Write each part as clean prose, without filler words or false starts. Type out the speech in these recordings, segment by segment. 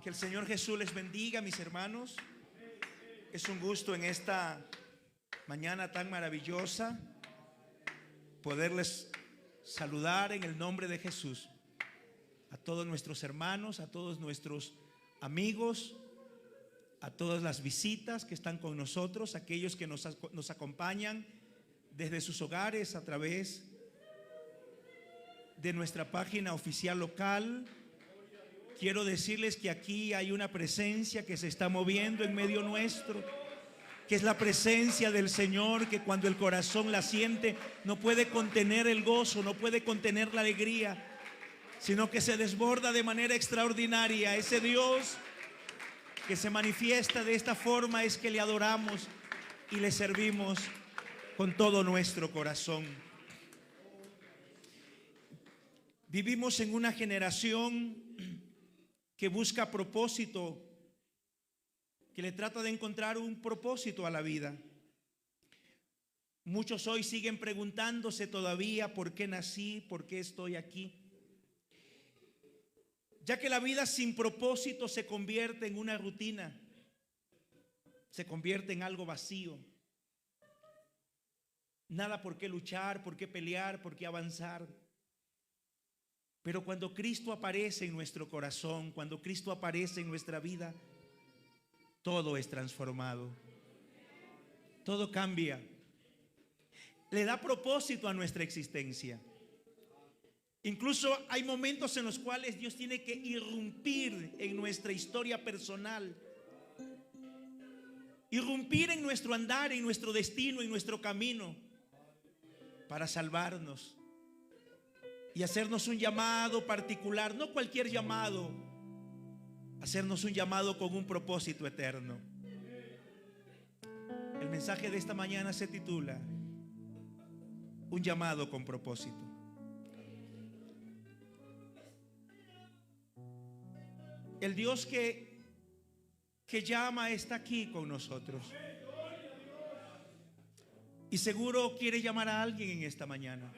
Que el Señor Jesús les bendiga, mis hermanos. Es un gusto en esta mañana tan maravillosa poderles saludar en el nombre de Jesús a todos nuestros hermanos, a todos nuestros amigos, a todas las visitas que están con nosotros, aquellos que nos acompañan desde sus hogares a través de nuestra página oficial local. Quiero decirles que aquí hay una presencia que se está moviendo en medio nuestro, que es la presencia del Señor, que cuando el corazón la siente no puede contener el gozo, no puede contener la alegría, sino que se desborda de manera extraordinaria. Ese Dios que se manifiesta de esta forma es que le adoramos y le servimos con todo nuestro corazón. Vivimos en una generación que busca propósito, que le trata de encontrar un propósito a la vida. Muchos hoy siguen preguntándose todavía por qué nací, por qué estoy aquí, ya que la vida sin propósito se convierte en una rutina, se convierte en algo vacío. Nada por qué luchar, por qué pelear, por qué avanzar. Pero cuando Cristo aparece en nuestro corazón, cuando Cristo aparece en nuestra vida, todo es transformado, todo cambia, le da propósito a nuestra existencia. Incluso hay momentos en los cuales Dios tiene que irrumpir en nuestra historia personal, irrumpir en nuestro andar, en nuestro destino, en nuestro camino, para salvarnos y hacernos un llamado particular, no cualquier llamado, hacernos un llamado con un propósito eterno. El mensaje de esta mañana se titula Un llamado con propósito. El Dios que llama está aquí con nosotros. Y seguro quiere llamar a alguien en esta mañana.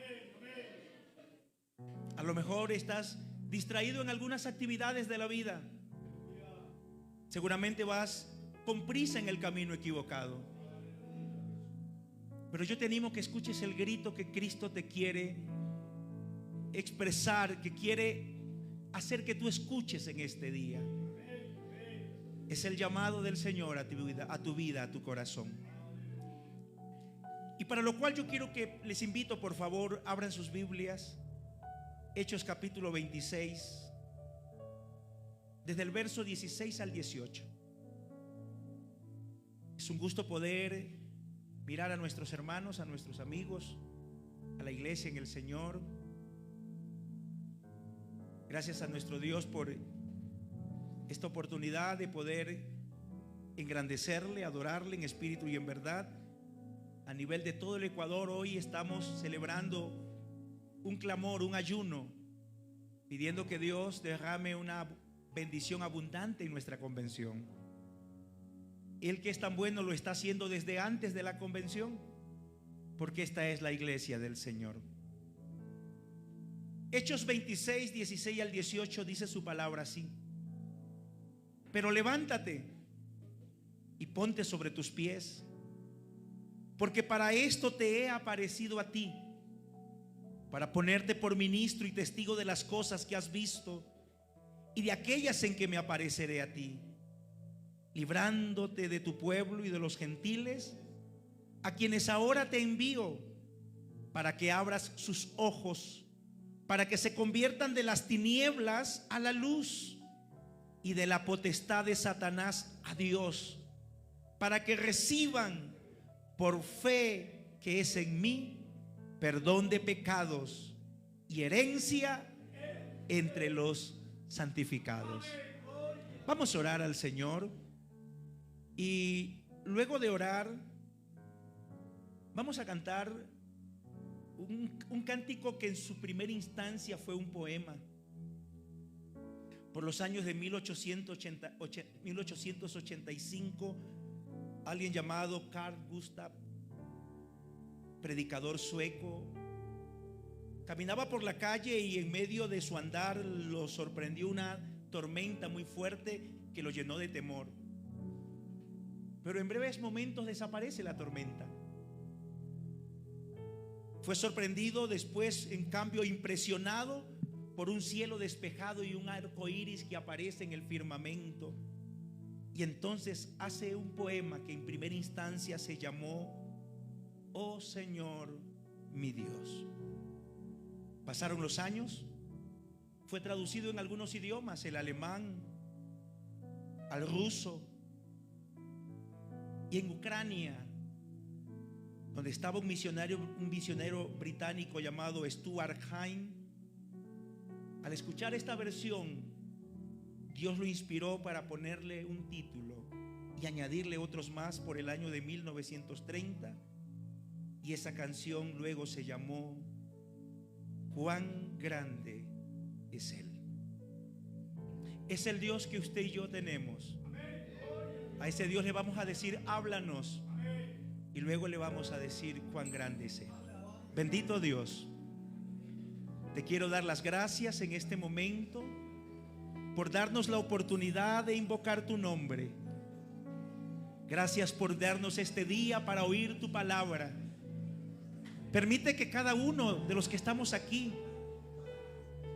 A lo mejor estás distraído en algunas actividades de la vida. Seguramente vas con prisa en el camino equivocado. Pero yo te animo que escuches el grito que Cristo te quiere expresar, que quiere hacer que tú escuches en este día. Es el llamado del Señor a tu vida, a tu corazón. Y para lo cual yo quiero que les invito, por favor, abran sus Biblias. Hechos capítulo 26, desde el verso 16 al 18. Es un gusto poder mirar a nuestros hermanos, a nuestros amigos, a la iglesia en el Señor. Gracias a nuestro Dios por esta oportunidad de poder engrandecerle, adorarle en espíritu y en verdad. A nivel de todo el Ecuador, hoy estamos celebrando un clamor, un ayuno, pidiendo que Dios derrame una bendición abundante en nuestra convención. Él, que es tan bueno, lo está haciendo desde antes de la convención, porque esta es la iglesia del Señor. Hechos 26, 16 al 18 dice su palabra así: pero levántate y ponte sobre tus pies, porque para esto te he aparecido a ti, para ponerte por ministro y testigo de las cosas que has visto y de aquellas en que me apareceré a ti, librándote de tu pueblo y de los gentiles, a quienes ahora te envío, para que abras sus ojos, para que se conviertan de las tinieblas a la luz y de la potestad de Satanás a Dios, para que reciban por fe que es en mí perdón de pecados y herencia entre los santificados. Vamos a orar al Señor, y luego de orar vamos a cantar un cántico que en su primera instancia fue un poema. Por los años de 1885, alguien llamado Carl Gustav, predicador sueco, caminaba por la calle y en medio de su andar lo sorprendió una tormenta muy fuerte que lo llenó de temor. Pero en breves momentos desaparece la tormenta. Fue sorprendido después, en cambio, impresionado por un cielo despejado y un arco iris que aparece en el firmamento. Y entonces hace un poema que en primera instancia se llamó Oh Señor, mi Dios. Pasaron los años, fue traducido en algunos idiomas, el alemán, al ruso, y en Ucrania, donde estaba un misionero británico llamado Stuart Hine. Al escuchar esta versión, Dios lo inspiró para ponerle un título y añadirle otros más por el año de 1930, y esa canción luego se llamó Cuán grande es Él. Es el Dios que usted y yo tenemos. A ese Dios le vamos a decir: háblanos. Y luego le vamos a decir cuán grande es Él. Bendito Dios, te quiero dar las gracias en este momento por darnos la oportunidad de invocar tu nombre. Gracias por darnos este día para oír tu palabra. Permite que cada uno de los que estamos aquí,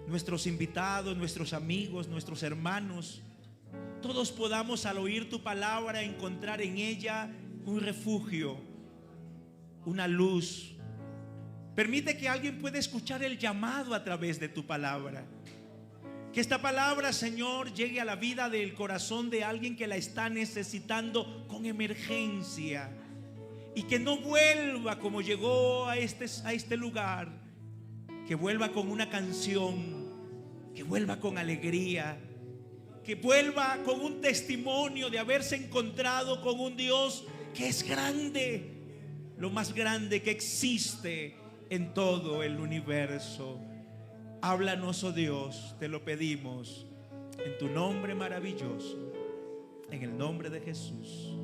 nuestros invitados, nuestros amigos, nuestros hermanos, todos podamos, al oír tu palabra, encontrar en ella un refugio, una luz. Permite que alguien pueda escuchar el llamado a través de tu palabra. Que esta palabra, Señor, llegue a la vida del corazón de alguien que la está necesitando con emergencia, y que no vuelva como llegó a este lugar, que vuelva con una canción, que vuelva con alegría, que vuelva con un testimonio de haberse encontrado con un Dios que es grande, lo más grande que existe en todo el universo. Háblanos, oh Dios, te lo pedimos en tu nombre maravilloso, en el nombre de Jesús.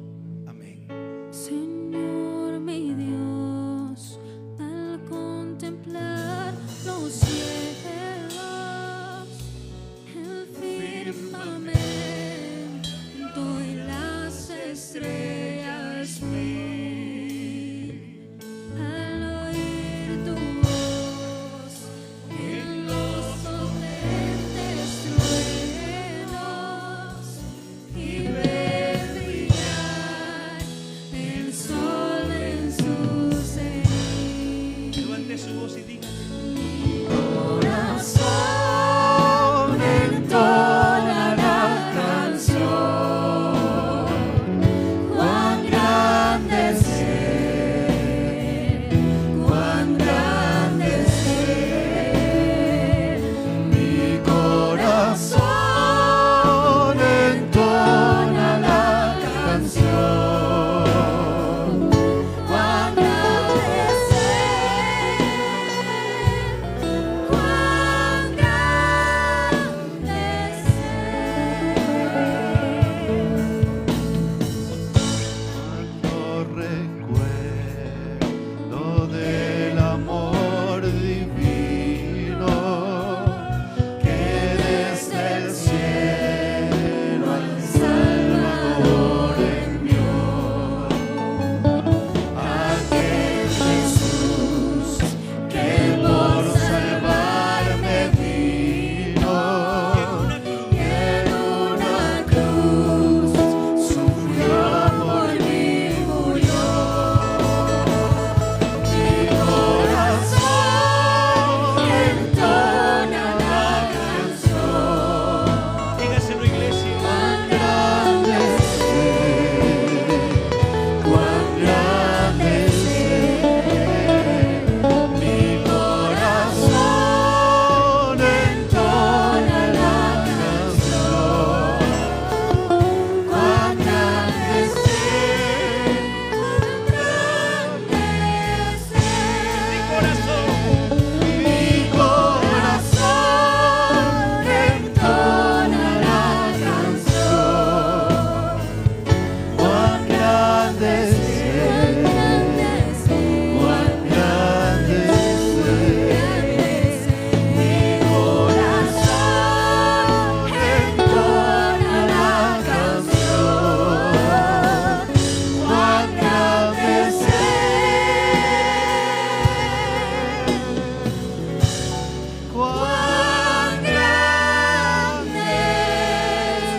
Amén. Señor mi Dios, al contemplar los cielos, el firmamento y las estrellas mil, al oír tu voz en los potentes truenos y ver brillar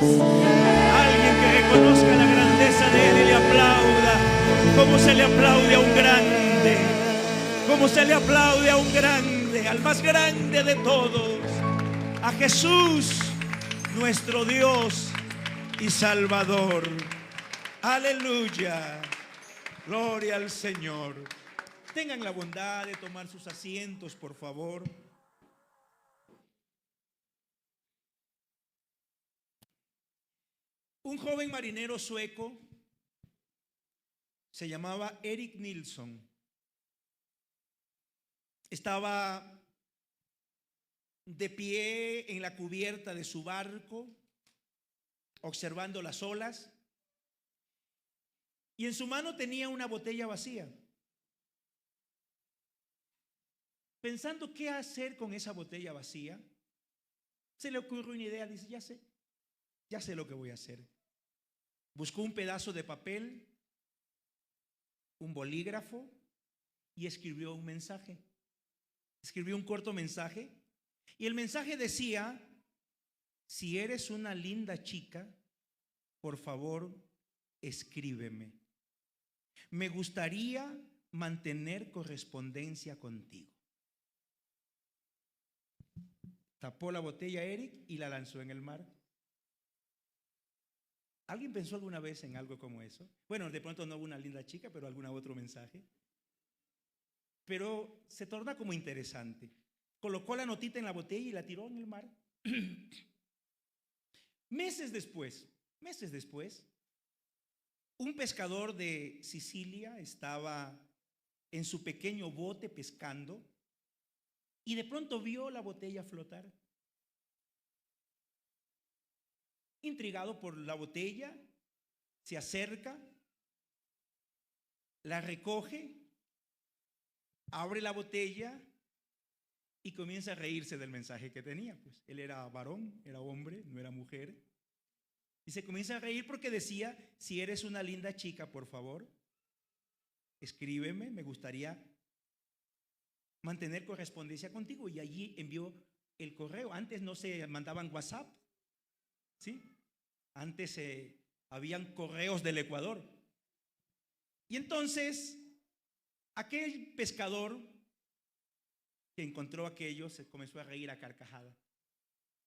Alguien que reconozca la grandeza de Él y le aplauda. Como se le aplaude a un grande. Como se le aplaude a un grande, al más grande de todos, a Jesús, nuestro Dios y Salvador. Aleluya. Gloria al Señor. Tengan la bondad de tomar sus asientos, por favor. Un joven marinero sueco se llamaba Erik Nilsson. Estaba de pie en la cubierta de su barco, observando las olas, y en su mano tenía una botella vacía. Pensando qué hacer con esa botella vacía, se le ocurrió una idea. Dice, ya sé lo que voy a hacer. Buscó un pedazo de papel, un bolígrafo y escribió un mensaje. Escribió un corto mensaje y el mensaje decía: si eres una linda chica, por favor, escríbeme. Me gustaría mantener correspondencia contigo. Tapó la botella Erik y la lanzó en el mar. ¿Alguien pensó alguna vez en algo como eso? Bueno, de pronto no hubo una linda chica, pero algún otro mensaje. Pero se torna como interesante. Colocó la notita en la botella y la tiró en el mar. Meses después, un pescador de Sicilia estaba en su pequeño bote pescando y de pronto vio la botella flotar. Intrigado por la botella, se acerca, la recoge, abre la botella y comienza a reírse del mensaje que tenía. Pues él era varón, era hombre, no era mujer. Y se comienza a reír porque decía: si eres una linda chica, por favor, escríbeme, me gustaría mantener correspondencia contigo. Y allí envió el correo. Antes no se mandaban WhatsApp, ¿sí? Antes habían correos del Ecuador. Y entonces aquel pescador que encontró aquello se comenzó a reír a carcajada.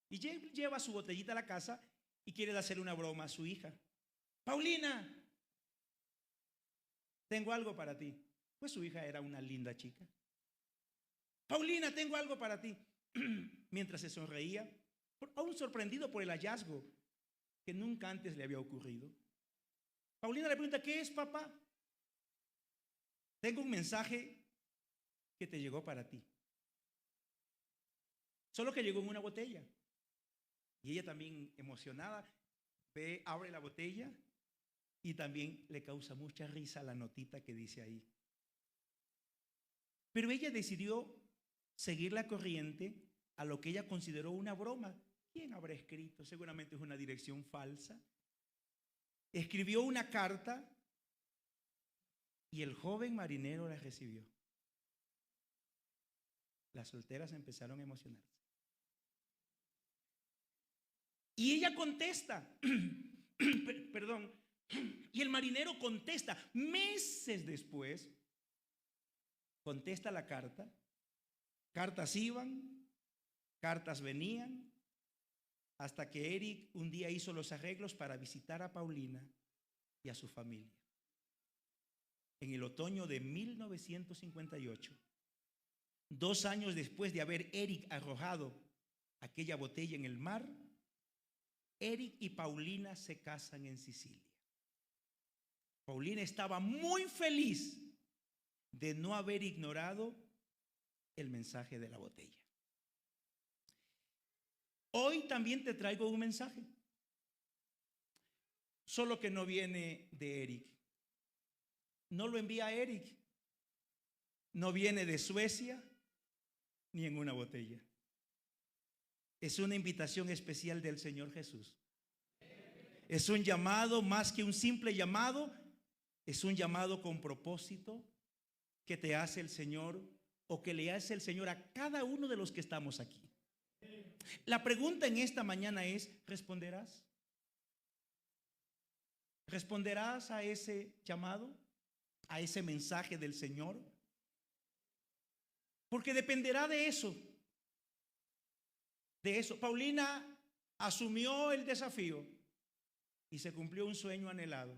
Y lleva su botellita a la casa y quiere hacerle una broma a su hija. Paulina, tengo algo para ti. Pues su hija era una linda chica. Paulina, tengo algo para ti. Mientras se sonreía, aún sorprendido por el hallazgo que nunca antes le había ocurrido. Paulina le pregunta: ¿qué es, papá? Tengo un mensaje que te llegó para ti. Solo que llegó en una botella. Y ella también emocionada abre la botella y también le causa mucha risa la notita que dice ahí. Pero ella decidió seguir la corriente a lo que ella consideró una broma. ¿Quién habrá escrito? Seguramente es una dirección falsa. Escribió una carta y el joven marinero la recibió. Las solteras empezaron a emocionarse. Y ella contesta, perdón, y el marinero contesta. Meses después, contesta la carta. Cartas iban, cartas venían, hasta que Erik un día hizo los arreglos para visitar a Paulina y a su familia. En el otoño de 1958, 2 años después de haber Erik arrojado aquella botella en el mar, Erik y Paulina se casan en Sicilia. Paulina estaba muy feliz de no haber ignorado el mensaje de la botella. Hoy también te traigo un mensaje, solo que no viene de Erik. No lo envía Erik. No viene de Suecia ni en una botella. Es una invitación especial del Señor Jesús. Es un llamado, más que un simple llamado, es un llamado con propósito que te hace el Señor, o que le hace el Señor a cada uno de los que estamos aquí. La pregunta en esta mañana es: ¿responderás? ¿Responderás a ese llamado, a ese mensaje del Señor? Porque dependerá de eso. De eso. Paulina asumió el desafío y se cumplió un sueño anhelado.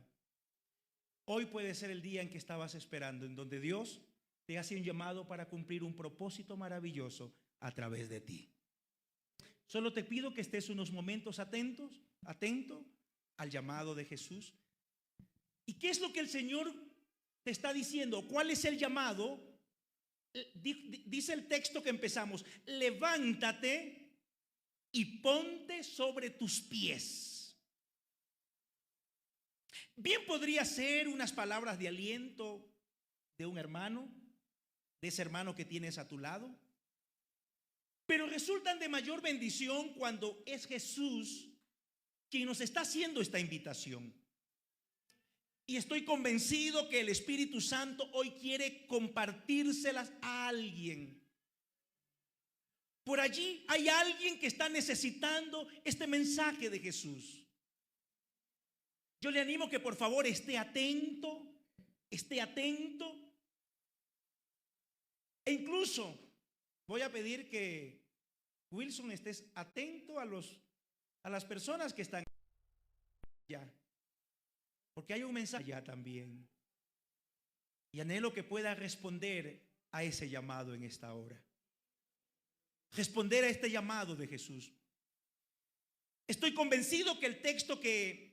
Hoy puede ser el día en que estabas esperando, en donde Dios te hace un llamado para cumplir un propósito maravilloso a través de ti. Solo te pido que estés unos momentos atento al llamado de Jesús. ¿Y qué es lo que el Señor te está diciendo? ¿Cuál es el llamado? Dice el texto que empezamos: levántate y ponte sobre tus pies. Bien podría ser unas palabras de aliento de un hermano, de ese hermano que tienes a tu lado, pero resultan de mayor bendición cuando es Jesús quien nos está haciendo esta invitación. Y estoy convencido que el Espíritu Santo hoy quiere compartírselas a alguien. Por allí hay alguien que está necesitando este mensaje de Jesús. Yo le animo que por favor esté atento. E incluso voy a pedir que Wilson estés atento a las personas que están allá, porque hay un mensaje allá también. Y anhelo que pueda responder a ese llamado en esta hora. Responder a este llamado de Jesús. Estoy convencido que el texto que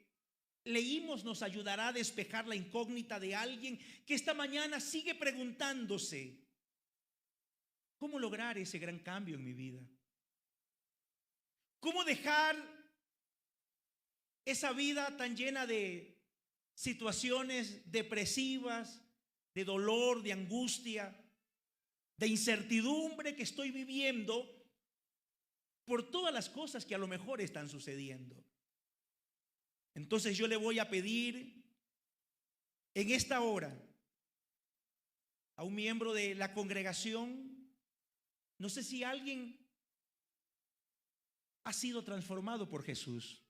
leímos nos ayudará a despejar la incógnita de alguien que esta mañana sigue preguntándose: ¿cómo lograr ese gran cambio en mi vida? ¿Cómo dejar esa vida tan llena de situaciones depresivas, de dolor, de angustia, de incertidumbre que estoy viviendo por todas las cosas que a lo mejor están sucediendo? Entonces yo le voy a pedir en esta hora a un miembro de la congregación, no sé si alguien ha sido transformado por Jesús.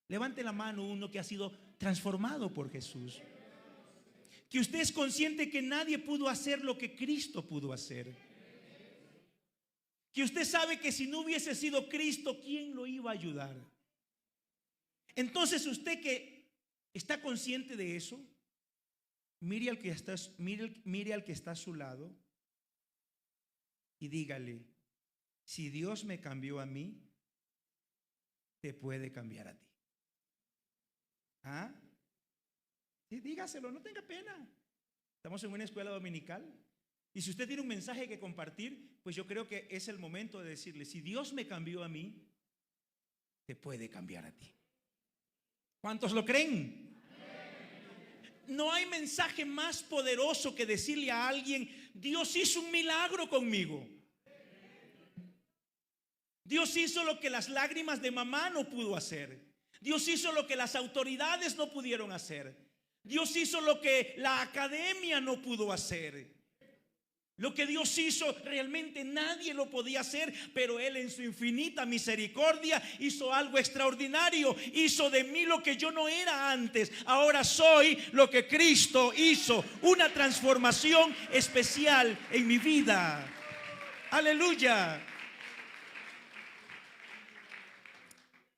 Levante la mano uno que ha sido transformado por Jesús. Que usted es consciente que nadie pudo hacer lo que Cristo pudo hacer. Que usted sabe que si no hubiese sido Cristo, ¿quién lo iba a ayudar? Entonces usted que está consciente de eso, mire al que está a su lado y dígale: si Dios me cambió a mí, te puede cambiar a ti. ¿Ah? Sí, dígaselo, no tenga pena. Estamos en una escuela dominical. Y si usted tiene un mensaje que compartir, pues yo creo que es el momento de decirle: si Dios me cambió a mí, te puede cambiar a ti. ¿Cuántos lo creen? No hay mensaje más poderoso que decirle a alguien: Dios hizo un milagro conmigo. Dios hizo lo que las lágrimas de mamá no pudo hacer. Dios hizo lo que las autoridades no pudieron hacer. Dios hizo lo que la academia no pudo hacer. Lo que Dios hizo realmente nadie lo podía hacer, pero Él en su infinita misericordia hizo algo extraordinario. Hizo de mí lo que yo no era antes. Ahora soy lo que Cristo hizo. Una transformación especial en mi vida. Aleluya.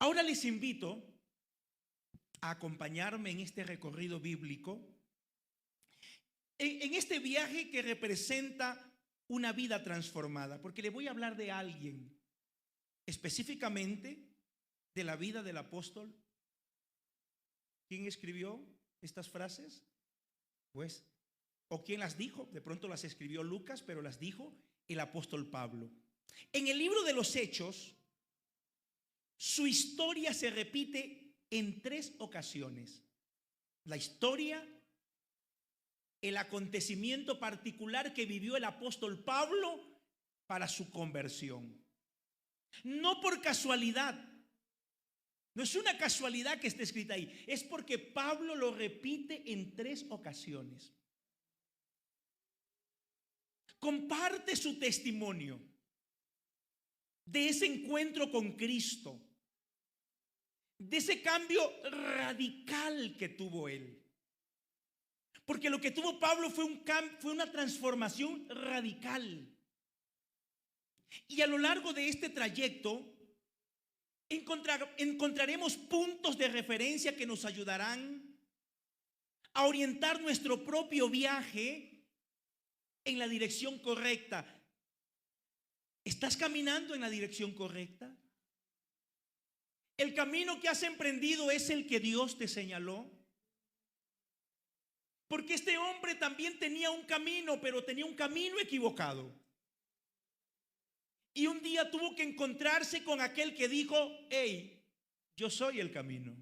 Ahora les invito a acompañarme en este recorrido bíblico, en este viaje que representa una vida transformada, porque le voy a hablar de alguien, específicamente de la vida del apóstol. ¿Quién escribió estas frases? Pues, o quién las dijo. De pronto las escribió Lucas, pero las dijo el apóstol Pablo. En el libro de los Hechos, su historia se repite en 3 ocasiones. La historia, el acontecimiento particular que vivió el apóstol Pablo para su conversión. No por casualidad. No es una casualidad que esté escrita ahí. Es porque Pablo lo repite en 3 ocasiones. Comparte su testimonio de ese encuentro con Cristo, de ese cambio radical que tuvo él. Porque lo que tuvo Pablo fue una transformación radical. Y a lo largo de este trayecto encontraremos puntos de referencia que nos ayudarán a orientar nuestro propio viaje en la dirección correcta. ¿Estás caminando en la dirección correcta? ¿El camino que has emprendido es el que Dios te señaló? Porque este hombre también tenía un camino, pero tenía un camino equivocado. Y un día tuvo que encontrarse con aquel que dijo: hey, yo soy el camino.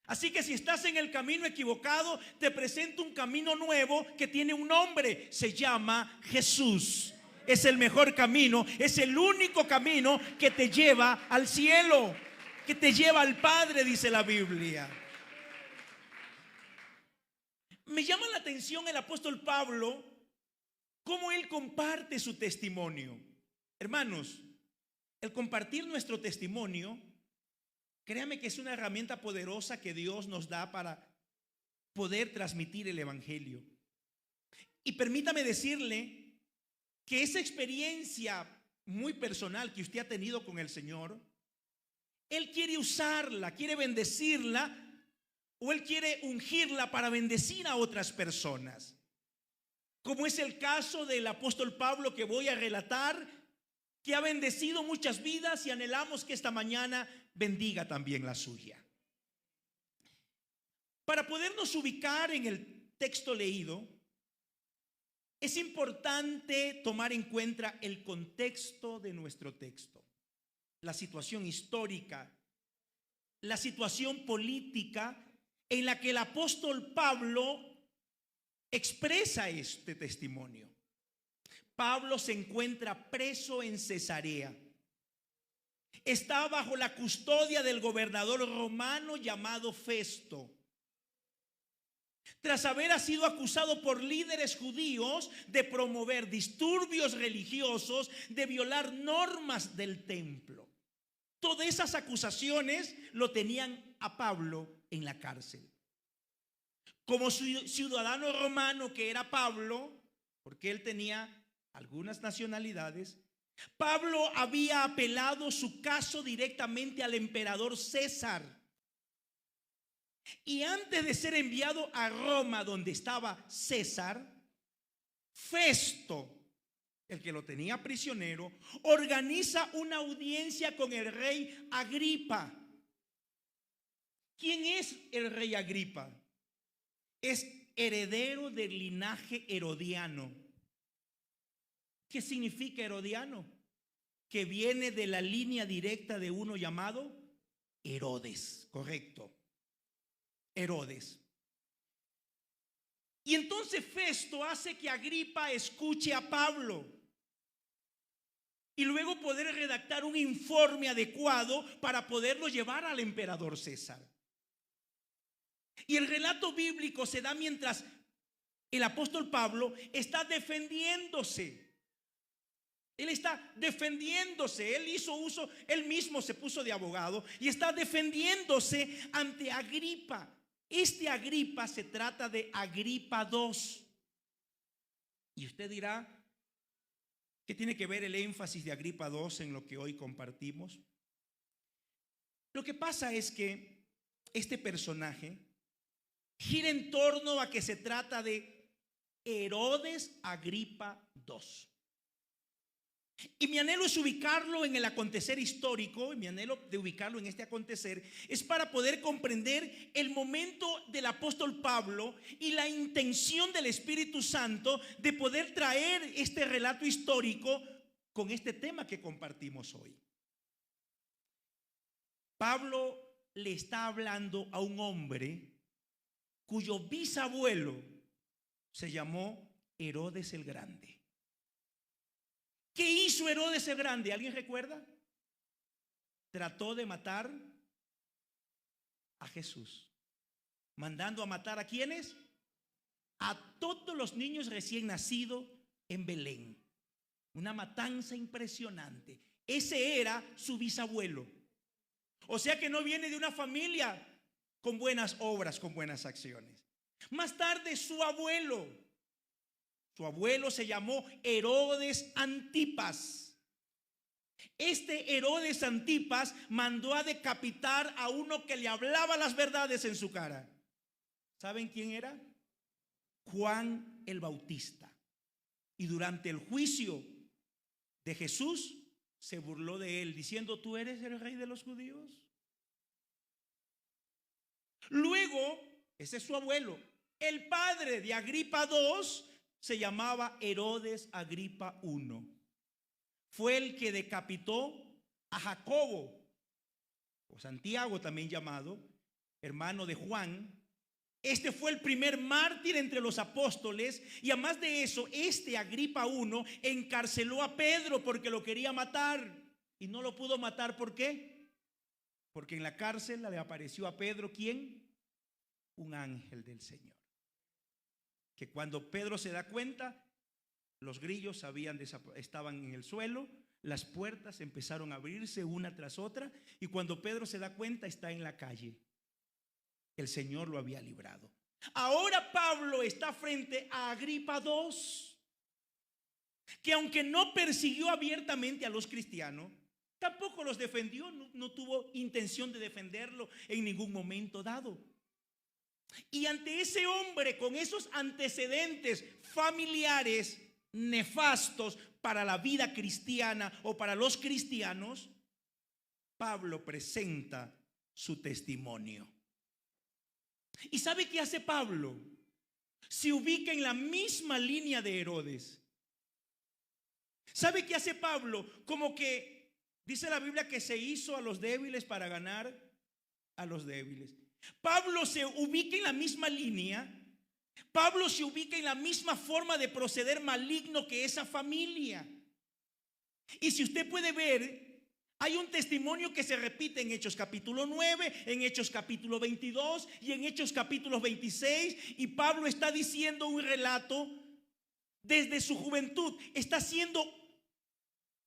Así que si estás en el camino equivocado, te presento un camino nuevo que tiene un nombre. Se llama Jesús. Es el mejor camino, es el único camino que te lleva al cielo, que te lleva al Padre, dice la Biblia. Me llama la atención el apóstol Pablo, cómo él comparte su testimonio. Hermanos, el compartir nuestro testimonio, créame que es una herramienta poderosa que Dios nos da para poder transmitir el evangelio. Y permítame decirle que esa experiencia muy personal que usted ha tenido con el Señor, Él quiere usarla, quiere bendecirla, o Él quiere ungirla para bendecir a otras personas. Como es el caso del apóstol Pablo que voy a relatar, que ha bendecido muchas vidas, y anhelamos que esta mañana bendiga también la suya. Para podernos ubicar en el texto leído, es importante tomar en cuenta el contexto de nuestro texto, la situación histórica, la situación política en la que el apóstol Pablo expresa este testimonio. Pablo se encuentra preso en Cesarea. Está bajo la custodia del gobernador romano llamado Festo. Tras haber sido acusado por líderes judíos de promover disturbios religiosos, de violar normas del templo. Todas esas acusaciones lo tenían a Pablo en la cárcel. Como ciudadano romano que era Pablo, porque él tenía algunas nacionalidades, Pablo había apelado su caso directamente al emperador César. Y antes de ser enviado a Roma, donde estaba César, Festo, el que lo tenía prisionero, organiza una audiencia con el rey Agripa. ¿Quién es el rey Agripa? Es heredero del linaje herodiano. ¿Qué significa herodiano? Que viene de la línea directa de uno llamado Herodes, correcto. Herodes. Y entonces Festo hace que Agripa escuche a Pablo y luego poder redactar un informe adecuado para poderlo llevar al emperador César. Y el relato bíblico se da mientras el apóstol Pablo está defendiéndose. Él está defendiéndose. Él mismo se puso de abogado y está defendiéndose ante Agripa. Este Agripa se trata de Agripa II. Y usted dirá, ¿qué tiene que ver el énfasis de Agripa II en lo que hoy compartimos? Lo que pasa es que este personaje gira en torno a que se trata de Herodes Agripa II. Y mi anhelo es ubicarlo en el acontecer histórico, y mi anhelo de ubicarlo en este acontecer es para poder comprender el momento del apóstol Pablo y la intención del Espíritu Santo de poder traer este relato histórico con este tema que compartimos hoy. Pablo le está hablando a un hombre cuyo bisabuelo se llamó Herodes el Grande. ¿Qué hizo Herodes el Grande? ¿Alguien recuerda? Trató de matar a Jesús, mandando a matar ¿a quiénes? A todos los niños recién nacidos en Belén. Una matanza impresionante. Ese era su bisabuelo. O sea que no viene de una familia con buenas obras, con buenas acciones. Más tarde su abuelo se llamó Herodes Antipas. Este Herodes Antipas mandó a decapitar a uno que le hablaba las verdades en su cara. ¿Saben quién era? Juan el Bautista. Y durante el juicio de Jesús se burló de él diciendo: ¿tú eres el rey de los judíos? Luego, ese es su abuelo. El padre de Agripa II se llamaba Herodes Agripa I. Fue el que decapitó a Jacobo, o Santiago también llamado, hermano de Juan. Este fue el primer mártir entre los apóstoles. Y además de eso, este Agripa I encarceló a Pedro porque lo quería matar. Y no lo pudo matar, ¿por qué? Porque en la cárcel le apareció a Pedro, ¿quién? Un ángel del Señor. Que cuando Pedro se da cuenta, los grillos estaban en el suelo, las puertas empezaron a abrirse una tras otra, y cuando Pedro se da cuenta, está en la calle. El Señor lo había librado. Ahora Pablo está frente a Agripa II, que aunque no persiguió abiertamente a los cristianos, tampoco los defendió, no tuvo intención de defenderlo en ningún momento dado. Y ante ese hombre con esos antecedentes familiares nefastos para la vida cristiana o para los cristianos, Pablo presenta su testimonio. ¿Y sabe qué hace Pablo? Se ubica en la misma línea de Herodes. ¿Sabe qué hace Pablo? Como que dice la Biblia que se hizo a los débiles para ganar a los débiles. Pablo se ubica en la misma línea. Pablo se ubica en la misma forma de proceder maligno que esa familia. Y si usted puede ver, hay un testimonio que se repite en Hechos capítulo 9, en Hechos capítulo 22 y en Hechos capítulo 26. Y Pablo está diciendo un relato desde su juventud. Está haciendo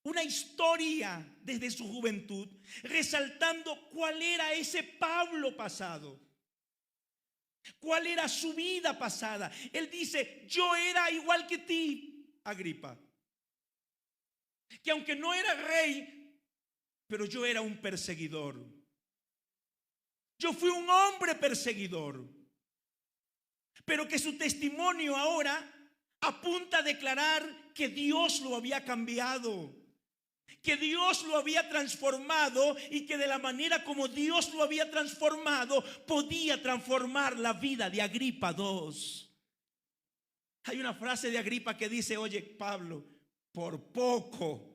una historia desde su juventud, resaltando cuál era ese Pablo pasado, cuál era su vida pasada. Él dice: yo era igual que ti, Agripa, que aunque no era rey, pero yo era un perseguidor. Yo fui un hombre perseguidor, pero que su testimonio ahora apunta a declarar que Dios lo había cambiado, que Dios lo había transformado, y que de la manera como Dios lo había transformado podía transformar la vida de Agripa II. Hay una frase de Agripa que dice: oye, Pablo, por poco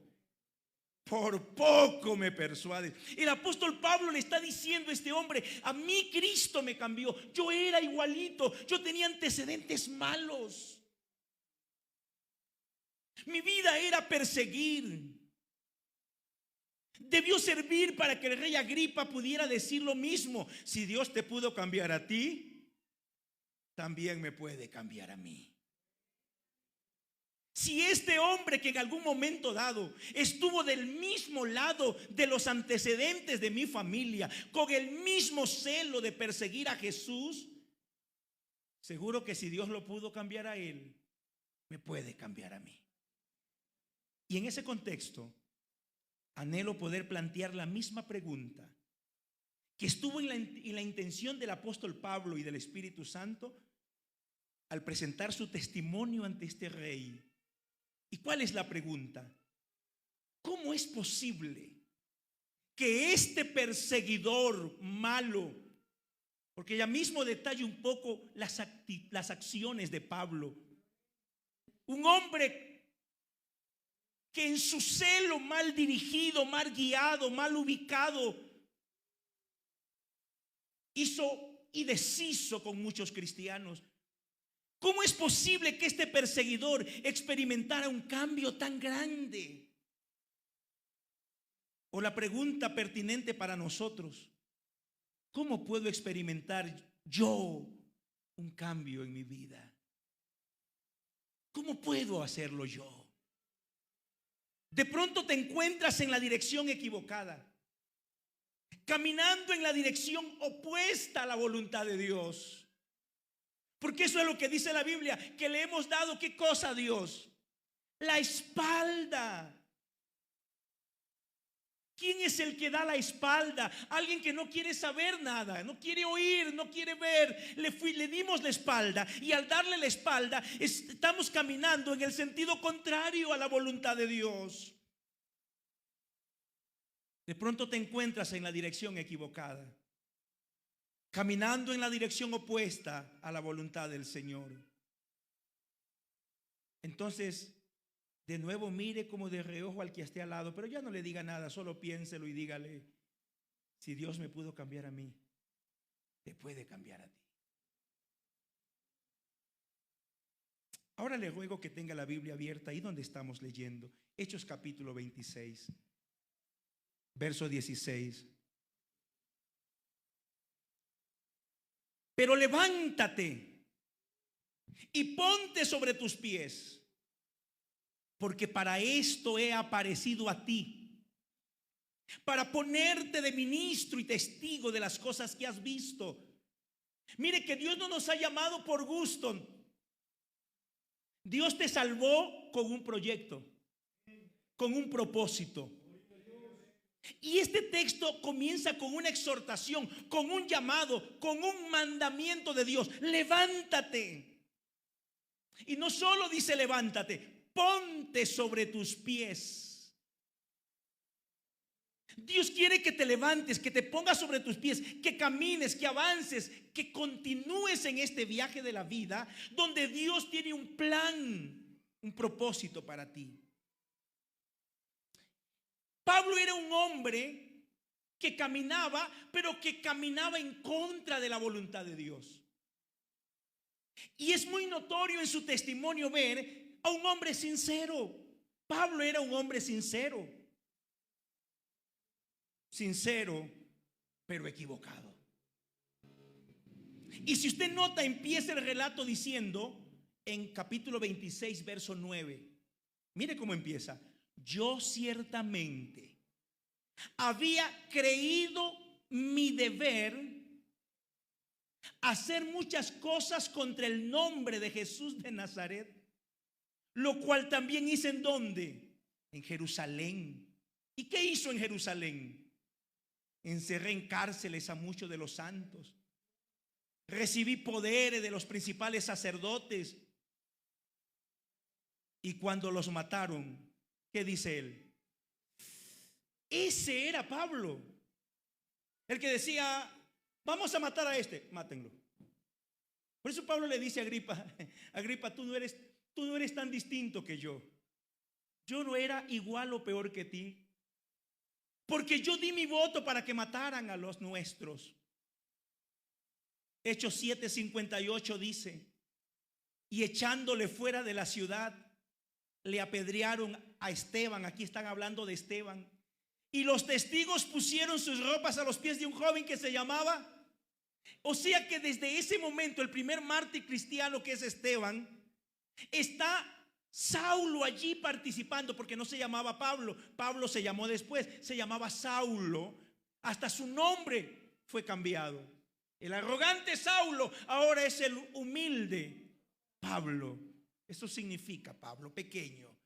me persuades. El apóstol Pablo le está diciendo a este hombre: a mí Cristo me cambió. Yo era igualito, yo tenía antecedentes malos. Mi vida era perseguir. Debió servir para que el rey Agripa pudiera decir lo mismo: si Dios te pudo cambiar a ti, también me puede cambiar a mí. Si este hombre, que en algún momento dado estuvo del mismo lado de los antecedentes de mi familia, con el mismo celo de perseguir a Jesús, seguro que si Dios lo pudo cambiar a él, me puede cambiar a mí. Y en ese contexto, anhelo poder plantear la misma pregunta que estuvo en la intención del apóstol Pablo y del Espíritu Santo al presentar su testimonio ante este rey. ¿Y cuál es la pregunta? ¿Cómo es posible que este perseguidor malo, porque ya mismo detalle un poco las acciones de Pablo, un hombre que en su celo mal dirigido, mal guiado, mal ubicado, hizo y deshizo con muchos cristianos? ¿Cómo es posible que este perseguidor experimentara un cambio tan grande? O la pregunta pertinente para nosotros: ¿cómo puedo experimentar yo un cambio en mi vida? ¿Cómo puedo hacerlo yo? De pronto te encuentras en la dirección equivocada. caminando en la dirección opuesta a la voluntad de Dios. Porque eso es lo que dice la Biblia, que le hemos dado, ¿qué cosa a Dios? La espalda. ¿Quién es el que da la espalda? Alguien que no quiere saber nada, no quiere oír, no quiere ver. Le dimos la espalda, y al darle la espalda estamos caminando en el sentido contrario a la voluntad de Dios. De pronto te encuentras en la dirección equivocada, caminando en la dirección opuesta a la voluntad del Señor. Entonces, de nuevo mire como de reojo al que esté al lado, pero ya no le diga nada, solo piénselo y dígale: si Dios me pudo cambiar a mí, te puede cambiar a ti. Ahora le ruego que tenga la Biblia abierta ahí donde estamos leyendo, Hechos capítulo 26, verso 16. Pero levántate y ponte sobre tus pies, porque para esto he aparecido a ti, para ponerte de ministro y testigo de las cosas que has visto. Mire que Dios no nos ha llamado por gusto. Dios te salvó con un proyecto, con un propósito. Y este texto comienza con una exhortación, con un llamado, con un mandamiento de Dios: levántate. Y no solo dice levántate, ponte sobre tus pies. Dios quiere que te levantes, que te pongas sobre tus pies, que camines, que avances, que continúes en este viaje de la vida, donde Dios tiene un plan, un propósito para ti. Pablo era un hombre que caminaba, pero que caminaba en contra de la voluntad de Dios. Y es muy notorio en su testimonio ver a un hombre sincero. Pablo era un hombre sincero. Sincero, pero equivocado. Y si usted nota, empieza el relato diciendo en capítulo 26, verso 9. Mire cómo empieza: yo ciertamente había creído mi deber hacer muchas cosas contra el nombre de Jesús de Nazaret, lo cual también hice ¿en dónde? En Jerusalén. ¿Y qué hizo en Jerusalén? Encerré en cárceles a muchos de los santos, recibí poderes de los principales sacerdotes, y cuando los mataron, ¿qué dice él? Ese era Pablo, el que decía: vamos a matar a este, mátenlo. Por eso Pablo le dice a Agripa: Agripa, tú no eres tan distinto que yo. Yo no era igual o peor que ti, porque yo di mi voto para que mataran a los nuestros. Hechos 7:58 dice: y echándole fuera de la ciudad, le apedrearon a Esteban. Aquí están hablando de Esteban. Y los testigos pusieron sus ropas a los pies de un joven que se llamaba. O sea que desde ese momento, el primer mártir cristiano, que es Esteban, está Saulo allí participando, porque no se llamaba Pablo. Pablo se llamó después, se llamaba Saulo. Hasta su nombre fue cambiado. El arrogante Saulo ahora es el humilde Pablo. Eso significa Pablo, pequeño.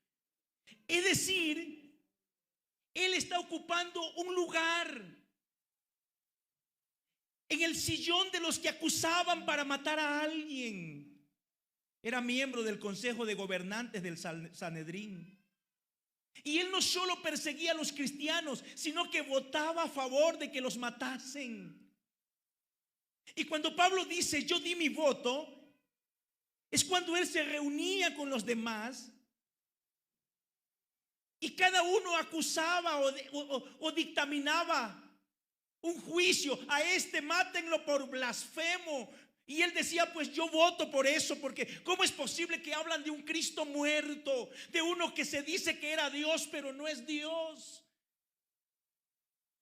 Es decir, él está ocupando un lugar en el sillón de los que acusaban para matar a alguien. Era miembro del consejo de gobernantes del Sanedrín. Y él no solo perseguía a los cristianos, sino que votaba a favor de que los matasen. Y cuando Pablo dice: yo di mi voto, es cuando él se reunía con los demás y cada uno acusaba o dictaminaba un juicio. A este mátenlo por blasfemo. Y él decía: pues yo voto por eso, porque ¿cómo es posible que hablan de un Cristo muerto, de uno que se dice que era Dios pero no es Dios?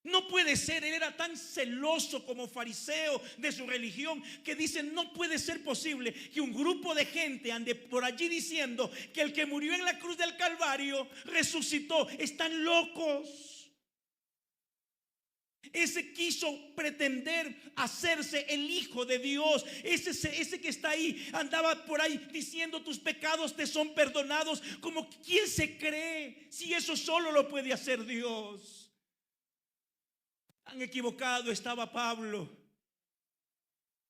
No puede ser. Él era tan celoso como fariseo de su religión, que dicen: no puede ser posible que un grupo de gente ande por allí diciendo que el que murió en la cruz del Calvario resucitó. Están locos. Ese quiso pretender hacerse el hijo de Dios. Ese que está ahí, andaba por ahí diciendo tus pecados te son perdonados. Como ¿quién se cree si eso solo lo puede hacer Dios? Tan equivocado estaba Pablo,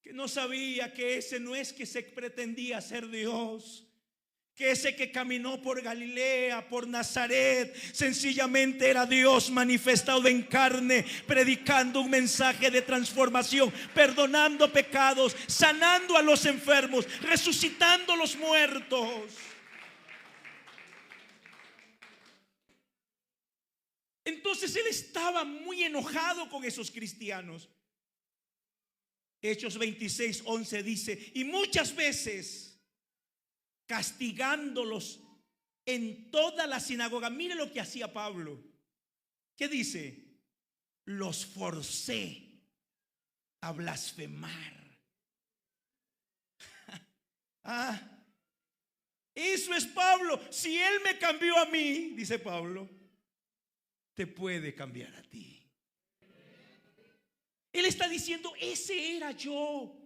que no sabía que ese no es que se pretendía ser Dios, que ese que caminó por Galilea, por Nazaret, sencillamente era Dios manifestado en carne, predicando un mensaje de transformación, perdonando pecados, sanando a los enfermos, resucitando a los muertos. Entonces él estaba muy enojado con esos cristianos. Hechos 26:11 dice: y muchas veces castigándolos en toda la sinagoga. Mire lo que hacía Pablo. ¿Qué dice? Los forcé a blasfemar. Eso es Pablo. Si él me cambió a mí, dice Pablo, te puede cambiar a ti. Él está diciendo, ese era yo.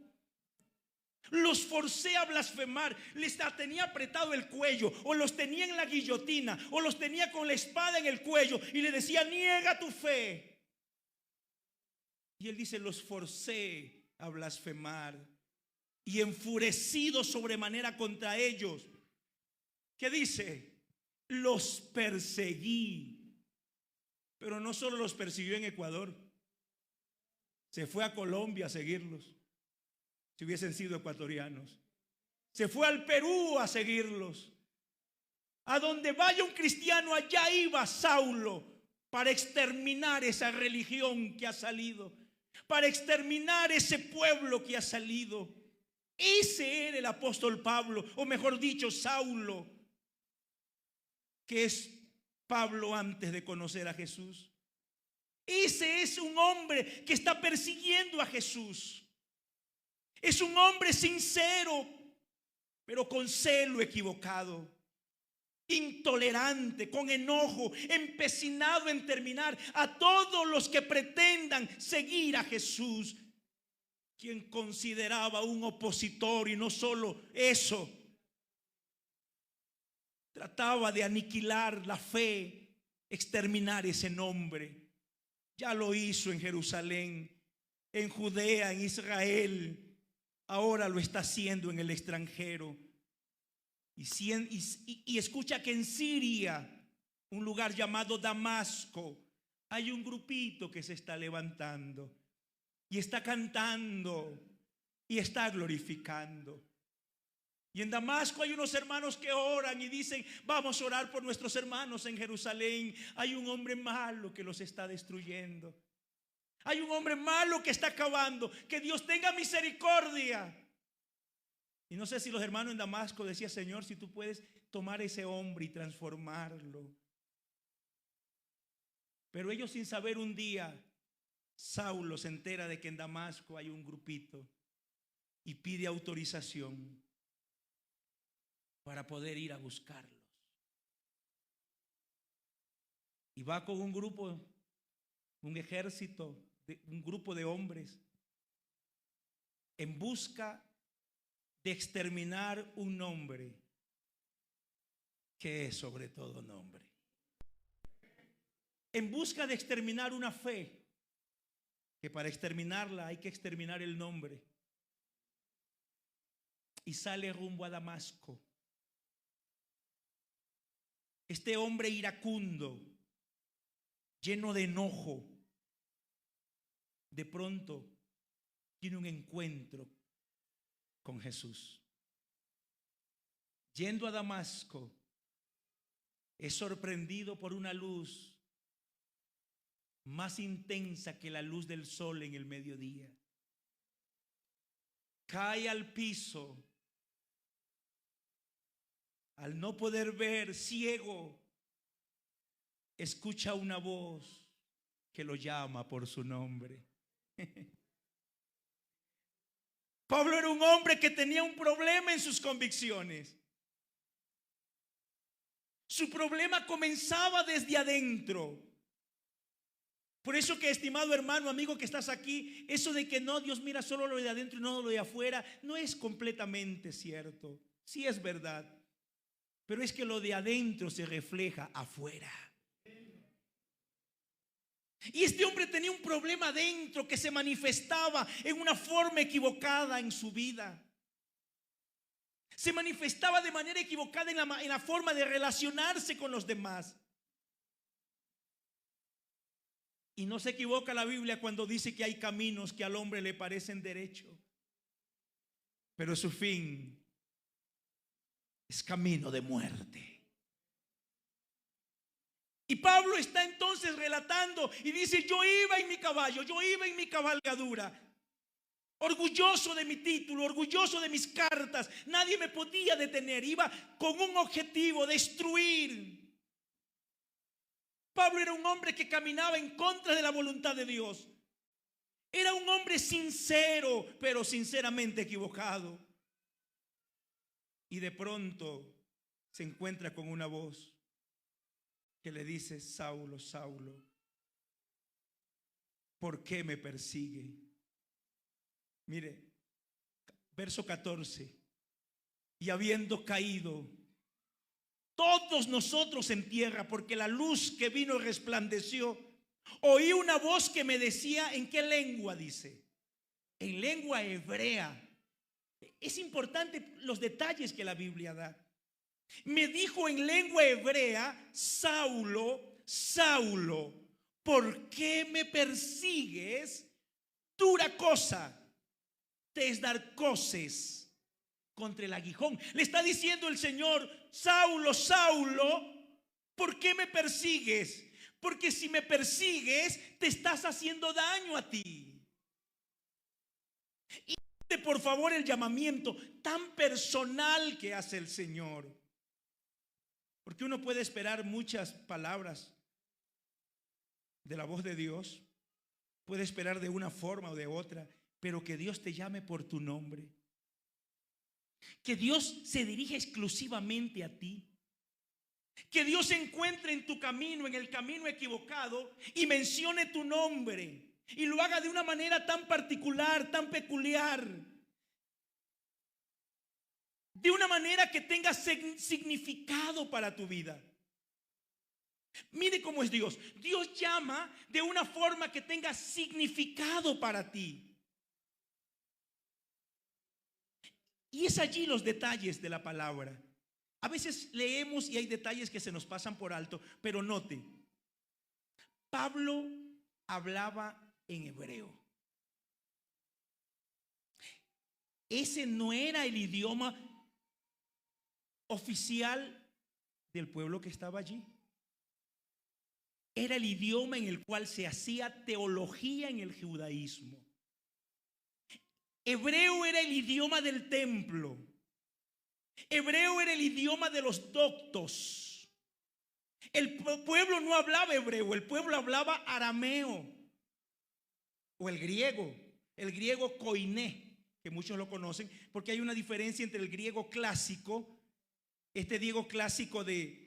Los forcé a blasfemar. Les tenía apretado el cuello, o los tenía en la guillotina, o los tenía con la espada en el cuello, y le decía, niega tu fe. Y él dice, los forcé a blasfemar. Y enfurecido sobremanera contra ellos, ¿qué dice? Los perseguí. Pero no solo los persiguió en Ecuador, se fue a Colombia a seguirlos, si hubiesen sido ecuatorianos. Se fue al Perú a seguirlos. A donde vaya un cristiano, allá iba Saulo, para exterminar esa religión que ha salido, para exterminar ese pueblo que ha salido. Ese era el apóstol Pablo, o mejor dicho, Saulo, que es Pablo antes de conocer a Jesús. Ese es un hombre que está persiguiendo a Jesús. Es un hombre sincero, pero con celo equivocado, intolerante, con enojo, empecinado en terminar a todos los que pretendan seguir a Jesús, quien consideraba un opositor. Y no solo eso, trataba de aniquilar la fe, exterminar ese nombre. Ya lo hizo en Jerusalén, en Judea, en Israel. Ahora lo está haciendo en el extranjero. Y escucha que en Siria, un lugar llamado Damasco, hay un grupito que se está levantando y está cantando y está glorificando. Y en Damasco hay unos hermanos que oran y dicen, vamos a orar por nuestros hermanos en Jerusalén. Hay un hombre malo que los está destruyendo. Hay un hombre malo que está acabando. Que Dios tenga misericordia. Y no sé si los hermanos en Damasco decían, Señor, si tú puedes tomar ese hombre y transformarlo. Pero ellos, sin saber, un día Saulo se entera de que en Damasco hay un grupito y pide autorización para poder ir a buscarlos. Y va con un grupo, un ejército, un grupo de hombres en busca de exterminar un nombre que es sobre todo nombre. En busca de exterminar una fe que para exterminarla hay que exterminar el nombre. Y sale rumbo a Damasco. Este hombre iracundo, lleno de enojo, de pronto tiene un encuentro con Jesús. Yendo a Damasco, es sorprendido por una luz más intensa que la luz del sol en el mediodía. Cae al piso. Al no poder ver, ciego, escucha una voz que lo llama por su nombre. Pablo era un hombre que tenía un problema en sus convicciones. Su problema comenzaba desde adentro. Por eso que, estimado hermano, amigo que estás aquí, eso de que no, Dios mira solo lo de adentro y no lo de afuera, no es completamente cierto. Sí es verdad, pero es que lo de adentro se refleja afuera. Y este hombre tenía un problema adentro que se manifestaba en una forma equivocada en su vida. Se manifestaba de manera equivocada en la forma de relacionarse con los demás. Y no se equivoca la Biblia cuando dice que hay caminos que al hombre le parecen derecho, pero su fin es camino de muerte. Y Pablo está entonces relatando y dice: yo iba en mi caballo, yo iba en mi cabalgadura, orgulloso de mi título, orgulloso de mis cartas, nadie me podía detener, iba con un objetivo: destruir. Pablo era un hombre que caminaba en contra de la voluntad de Dios. Era un hombre sincero, pero sinceramente equivocado. Y de pronto se encuentra con una voz que le dice: Saulo, Saulo, ¿por qué me persigue? Mire, verso 14. Y habiendo caído todos nosotros en tierra, porque la luz que vino resplandeció, oí una voz que me decía: ¿en qué lengua? Dice: en lengua hebrea. Es importante los detalles que la Biblia da. Me dijo en lengua hebrea: Saulo, Saulo, ¿por qué me persigues? Dura cosa te es dar coces contra el aguijón. Le está diciendo el Señor: Saulo, Saulo, ¿por qué me persigues? Porque si me persigues, te estás haciendo daño a ti. Y por favor el llamamiento tan personal que hace el Señor. Porque uno puede esperar muchas palabras de la voz de Dios, puede esperar de una forma o de otra, pero que Dios te llame por tu nombre, que Dios se dirija exclusivamente a ti, que Dios se encuentre en tu camino, en el camino equivocado, y mencione tu nombre, y lo haga de una manera tan particular, tan peculiar, de una manera que tenga significado para tu vida. Mire cómo es Dios. Dios llama de una forma que tenga significado para ti. Y es allí los detalles de la palabra. A veces leemos y hay detalles que se nos pasan por alto, pero note, Pablo hablaba en hebreo. Ese no era el idioma oficial del pueblo que estaba allí. Era el idioma en el cual se hacía teología en el judaísmo. Hebreo era el idioma del templo. Hebreo era el idioma de los doctos. El pueblo no hablaba hebreo, el pueblo hablaba arameo o el griego koiné, que muchos lo conocen, porque hay una diferencia entre el griego clásico, este griego clásico de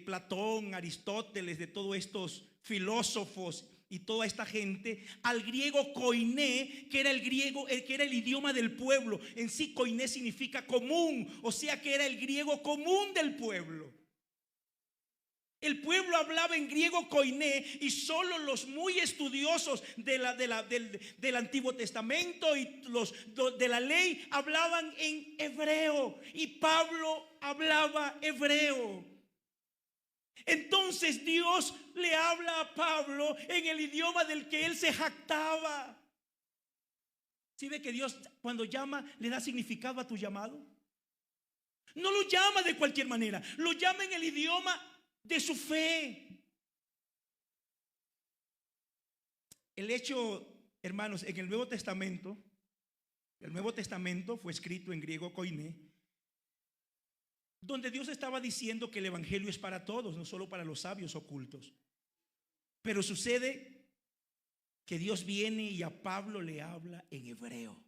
Platón, Aristóteles, de todos estos filósofos y toda esta gente, al griego koiné, que era el griego, que era el idioma del pueblo. En sí, koiné significa común, o sea que era el griego común del pueblo. El pueblo hablaba en griego koiné y solo los muy estudiosos del Antiguo Testamento y los de la ley hablaban en hebreo, y Pablo hablaba hebreo. Entonces Dios le habla a Pablo en el idioma del que él se jactaba. ¿Sí ve que Dios cuando llama le da significado a tu llamado? No lo llama de cualquier manera, lo llama en el idioma de su fe. El hecho, hermanos, en el Nuevo Testamento fue escrito en griego koiné, donde Dios estaba diciendo que el evangelio es para todos, no solo para los sabios ocultos. Pero sucede que Dios viene y a Pablo le habla en hebreo.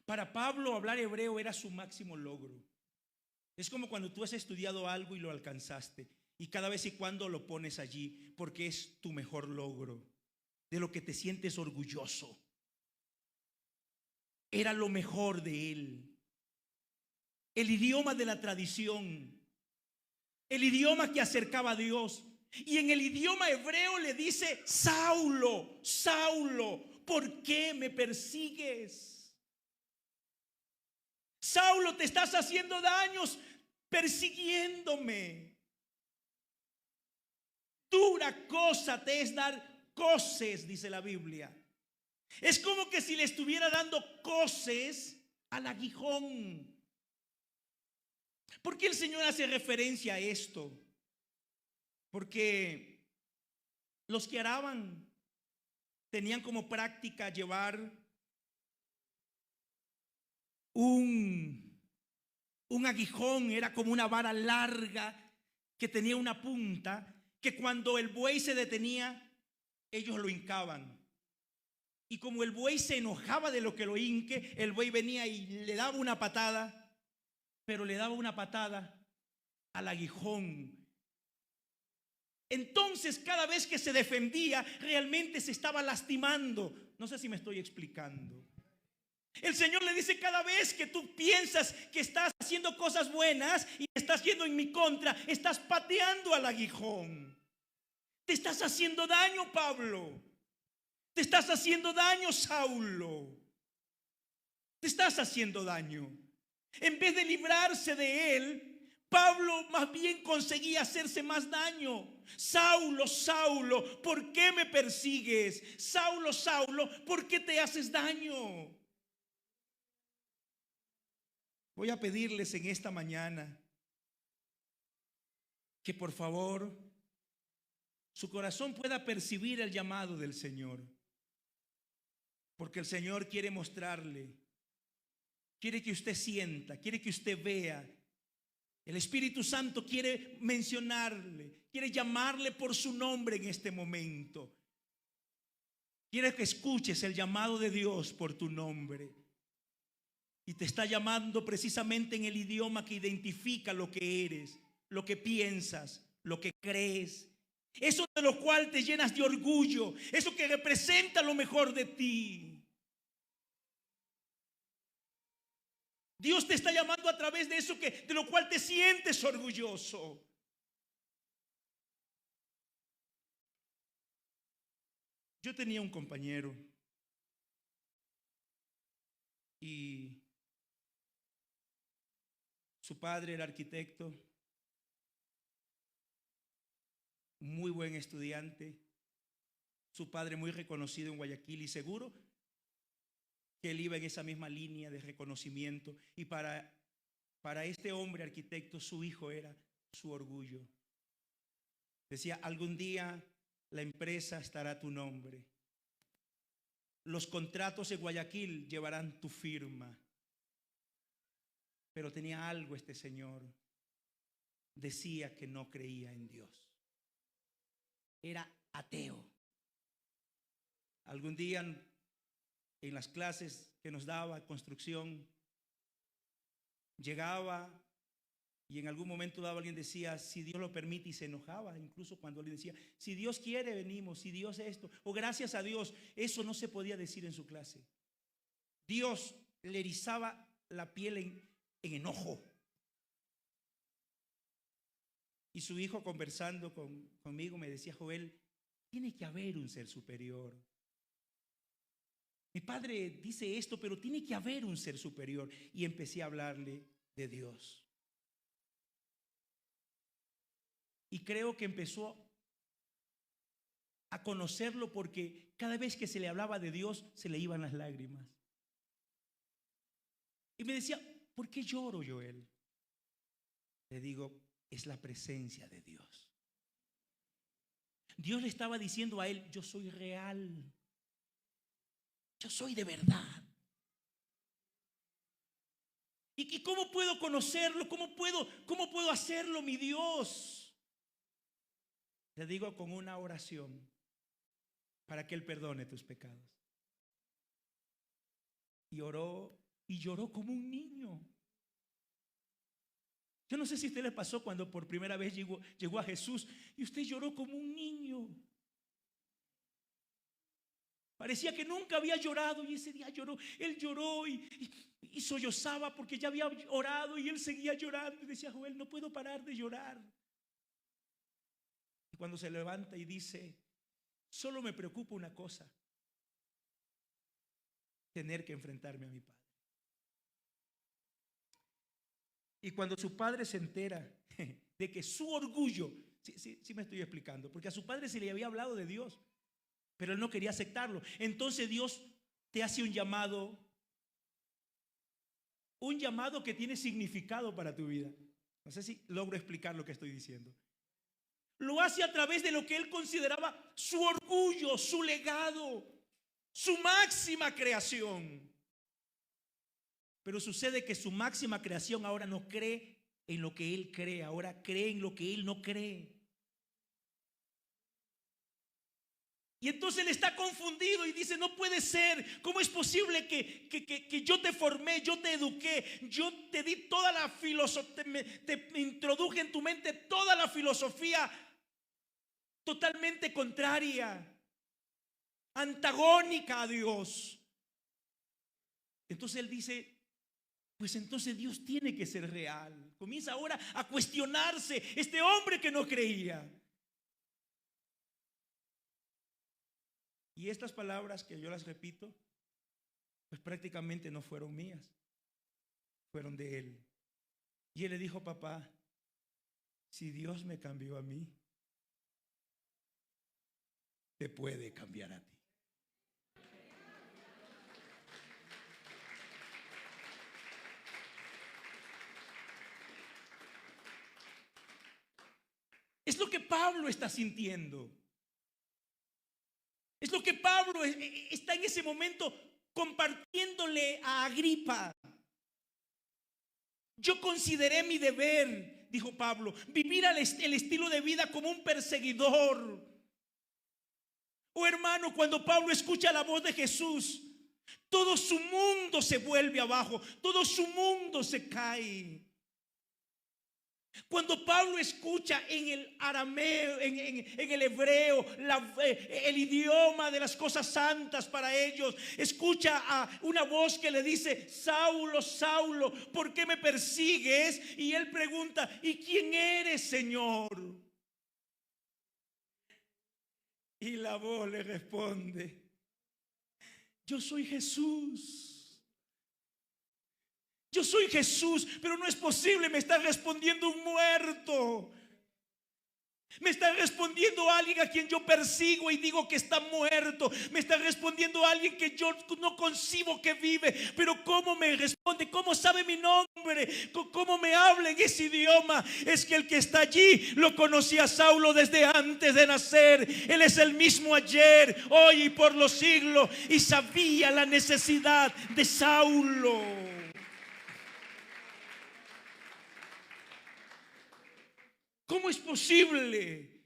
Para Pablo hablar hebreo era su máximo logro. Es como cuando tú has estudiado algo y lo alcanzaste, Y cada vez y cuando lo pones allí, porque es tu mejor logro, de lo que te sientes orgulloso. Era lo mejor de él. El idioma de la tradición, el idioma que acercaba a Dios. Y en el idioma hebreo le dice: Saulo, Saulo, ¿por qué me persigues? Saulo, te estás haciendo daños persiguiéndome. Dura cosa te es dar coces, dice la Biblia. Es como que si le estuviera dando coces al aguijón. ¿Por qué el Señor hace referencia a esto? Porque los que araban tenían como práctica llevar un aguijón. Era como una vara larga que tenía una punta, que cuando el buey se detenía, ellos lo hincaban. Y como el buey se enojaba de lo que lo hinque, el buey venía y le daba una patada, pero le daba una patada al aguijón. Entonces, cada vez que se defendía, realmente se estaba lastimando. No sé si me estoy explicando. El Señor le dice: cada vez que tú piensas que estás haciendo cosas buenas y estás yendo en mi contra, estás pateando al aguijón. Te estás haciendo daño, Pablo. Te estás haciendo daño, Saulo. Te estás haciendo daño. En vez de librarse de él, Pablo más bien conseguía hacerse más daño. Saulo, Saulo, ¿por qué me persigues? Saulo, Saulo, ¿por qué te haces daño? Voy a pedirles en esta mañana que por favor su corazón pueda percibir el llamado del Señor. Porque el Señor quiere mostrarle, quiere que usted sienta, quiere que usted vea. El Espíritu Santo quiere mencionarle, quiere llamarle por su nombre en este momento. Quiere que escuches el llamado de Dios por tu nombre. Y te está llamando precisamente en el idioma que identifica lo que eres, lo que piensas, lo que crees. Eso de lo cual te llenas de orgullo, eso que representa lo mejor de ti. Dios te está llamando a través de eso de lo cual te sientes orgulloso. Yo tenía un compañero y su padre era arquitecto, muy buen estudiante, su padre muy reconocido en Guayaquil, y seguro que él iba en esa misma línea de reconocimiento. Y para este hombre arquitecto, su hijo era su orgullo. Decía: algún día la empresa estará a tu nombre, los contratos en Guayaquil llevarán tu firma. Pero tenía algo este señor: decía que no creía en Dios, era ateo. Algún día en las clases que nos daba construcción, llegaba y en algún momento dado alguien decía: si Dios lo permite, y se enojaba incluso cuando le decía: si Dios quiere venimos, si Dios esto, o gracias a Dios. Eso no se podía decir en su clase. Dios le erizaba la piel en enojo. Y su hijo, conversando conmigo, me decía: Joel, tiene que haber un ser superior. Mi padre dice esto, pero tiene que haber un ser superior. Y empecé a hablarle de Dios. Y creo que empezó a conocerlo, porque cada vez que se le hablaba de Dios, se le iban las lágrimas. Y me decía: ¿por qué lloro, Joel? Le digo: es la presencia de Dios. Dios le estaba diciendo a él: yo soy real. Yo soy de verdad. ¿Y cómo puedo conocerlo? ¿Cómo puedo hacerlo, mi Dios? Le digo: con una oración para que Él perdone tus pecados. Y oró y lloró como un niño. Yo no sé si a usted le pasó cuando por primera vez llegó a Jesús y usted lloró como un niño. Parecía que nunca había llorado y ese día lloró. Él lloró y sollozaba porque ya había orado y él seguía llorando. Y decía: Joel, no puedo parar de llorar. Y cuando se levanta y dice: solo me preocupa una cosa, tener que enfrentarme a mi padre. Y cuando su padre se entera de que su orgullo, sí me estoy explicando, porque a su padre se le había hablado de Dios, pero él no quería aceptarlo. Entonces Dios te hace un llamado que tiene significado para tu vida. No sé si logro explicar lo que estoy diciendo. Lo hace a través de lo que él consideraba su orgullo, su legado, su máxima creación. Pero sucede que su máxima creación ahora no cree en lo que él cree, ahora cree en lo que él no cree. Y entonces él está confundido y dice: no puede ser, ¿cómo es posible que yo te formé, yo te eduqué, yo te di toda la filosofía, te introduje en tu mente toda la filosofía totalmente contraria, antagónica a Dios? Entonces él dice: pues entonces Dios tiene que ser real. Comienza ahora a cuestionarse este hombre que no creía. Y estas palabras que yo las repito, pues prácticamente no fueron mías, fueron de él. Y él le dijo: papá, si Dios me cambió a mí, te puede cambiar a ti. Es lo que Pablo está sintiendo. Es lo que Pablo está en ese momento compartiéndole a Agripa. Yo consideré mi deber, dijo Pablo, vivir el estilo de vida como un perseguidor. Oh hermano, cuando Pablo escucha la voz de Jesús, todo su mundo se vuelve abajo, todo su mundo se cae. Cuando Pablo escucha en el arameo, en el hebreo, el idioma de las cosas santas para ellos, escucha a una voz que le dice: Saulo, Saulo, ¿por qué me persigues? Y él pregunta: ¿y quién eres, Señor? Y la voz le responde: yo soy Jesús. Yo soy Jesús, pero no es posible, me está respondiendo un muerto. Me está respondiendo alguien a quien yo persigo y digo que está muerto. Me está respondiendo alguien que yo no concibo que vive. Pero ¿cómo me responde? ¿Cómo sabe mi nombre? ¿Cómo me habla en ese idioma? Es que el que está allí lo conocía a Saulo desde antes de nacer. Él es el mismo ayer, hoy y por los siglos. Y sabía la necesidad de Saulo. ¿Cómo es posible?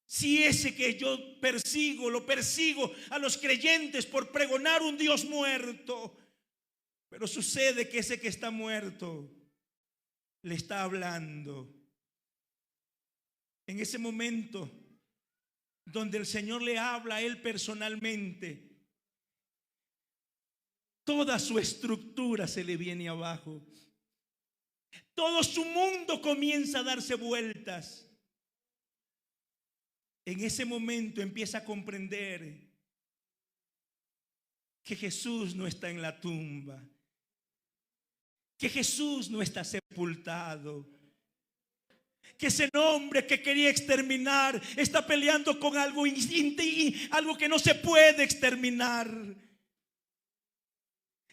Si ese que yo persigo, lo persigo a los creyentes por pregonar un Dios muerto. Pero sucede que ese que está muerto le está hablando. En ese momento donde el Señor le habla a él personalmente, toda su estructura se le viene abajo. Todo su mundo comienza a darse vueltas. En ese momento empieza a comprender que Jesús no está en la tumba, que Jesús no está sepultado, que ese hombre que quería exterminar está peleando con algo que no se puede exterminar.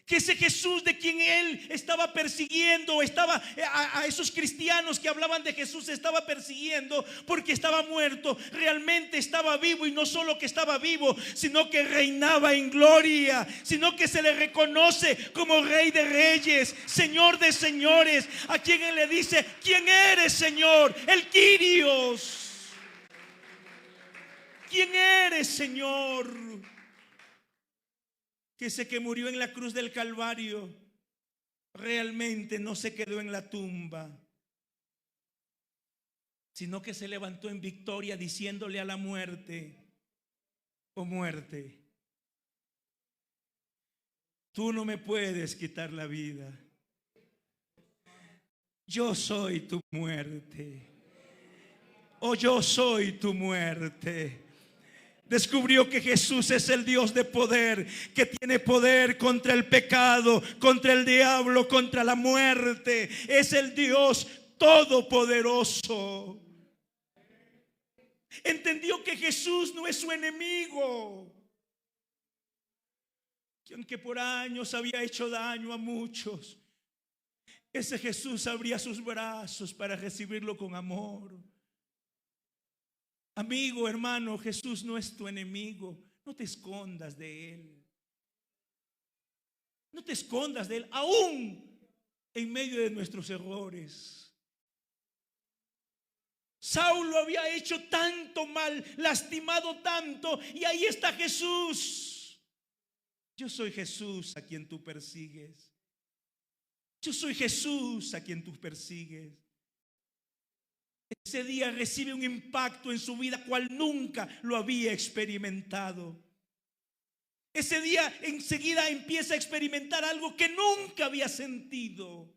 Que ese Jesús de quien él estaba persiguiendo, a esos cristianos que hablaban de Jesús, estaba persiguiendo porque estaba muerto, realmente estaba vivo. Y no solo que estaba vivo, sino que reinaba en gloria, sino que se le reconoce como Rey de Reyes, Señor de Señores, a quien él le dice: ¿quién eres, Señor? El Kyrios. ¿Quién eres, Señor? Que ese que murió en la cruz del Calvario realmente no se quedó en la tumba, sino que se levantó en victoria diciéndole a la muerte: oh muerte, tú no me puedes quitar la vida. Yo soy tu muerte. O yo soy tu muerte. Descubrió que Jesús es el Dios de poder, que tiene poder contra el pecado, contra el diablo, contra la muerte. Es el Dios todopoderoso. Entendió que Jesús no es su enemigo, que aunque por años había hecho daño a muchos, ese Jesús abría sus brazos para recibirlo con amor. Amigo, hermano, Jesús no es tu enemigo. No te escondas de Él. No te escondas de Él, aún en medio de nuestros errores. Saulo había hecho tanto mal, lastimado tanto, y ahí está Jesús. Yo soy Jesús a quien tú persigues. Yo soy Jesús a quien tú persigues. Ese día recibe un impacto en su vida cual nunca lo había experimentado. Ese día enseguida empieza a experimentar algo que nunca había sentido.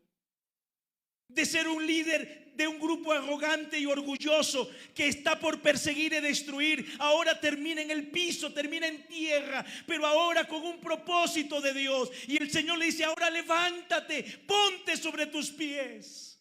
De ser un líder de un grupo arrogante y orgulloso que está por perseguir y destruir, ahora termina en el piso, termina en tierra, pero ahora con un propósito de Dios. Y el Señor le dice: ahora levántate, ponte sobre tus pies.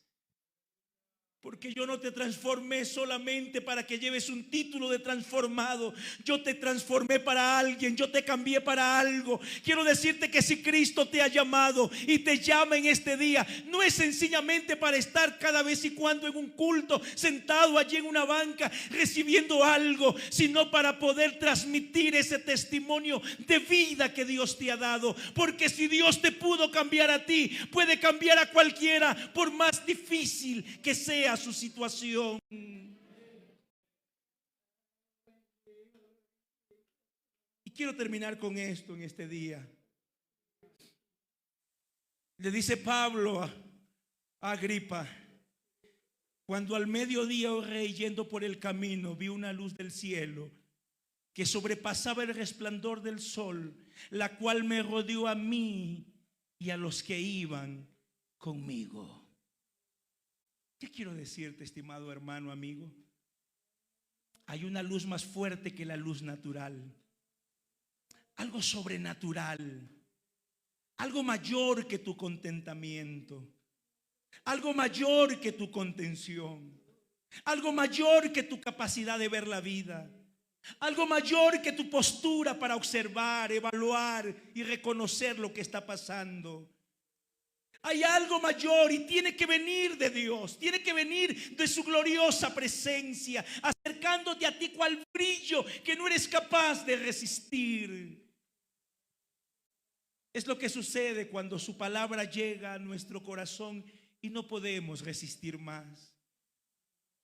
Porque yo no te transformé solamente para que lleves un título de transformado. Yo te transformé para alguien, yo te cambié para algo. Quiero decirte que si Cristo te ha llamado y te llama en este día, no es sencillamente para estar cada vez y cuando en un culto, sentado allí en una banca, recibiendo algo, sino para poder transmitir ese testimonio de vida que Dios te ha dado. Porque si Dios te pudo cambiar a ti, puede cambiar a cualquiera, por más difícil que sea su situación. Y quiero terminar con esto en este día. Le dice Pablo a Agripa: cuando al mediodía, oh rey, yendo por el camino, vi una luz del cielo que sobrepasaba el resplandor del sol, la cual me rodeó a mí y a los que iban conmigo. ¿Qué quiero decirte, estimado hermano, amigo? Hay una luz más fuerte que la luz natural. Algo sobrenatural. Algo mayor que tu contentamiento. Algo mayor que tu contención. Algo mayor que tu capacidad de ver la vida. Algo mayor que tu postura para observar, evaluar y reconocer lo que está pasando. Hay algo mayor y tiene que venir de Dios, tiene que venir de su gloriosa presencia, acercándote a ti cual brillo que no eres capaz de resistir. Es lo que sucede cuando su palabra llega a nuestro corazón y no podemos resistir más,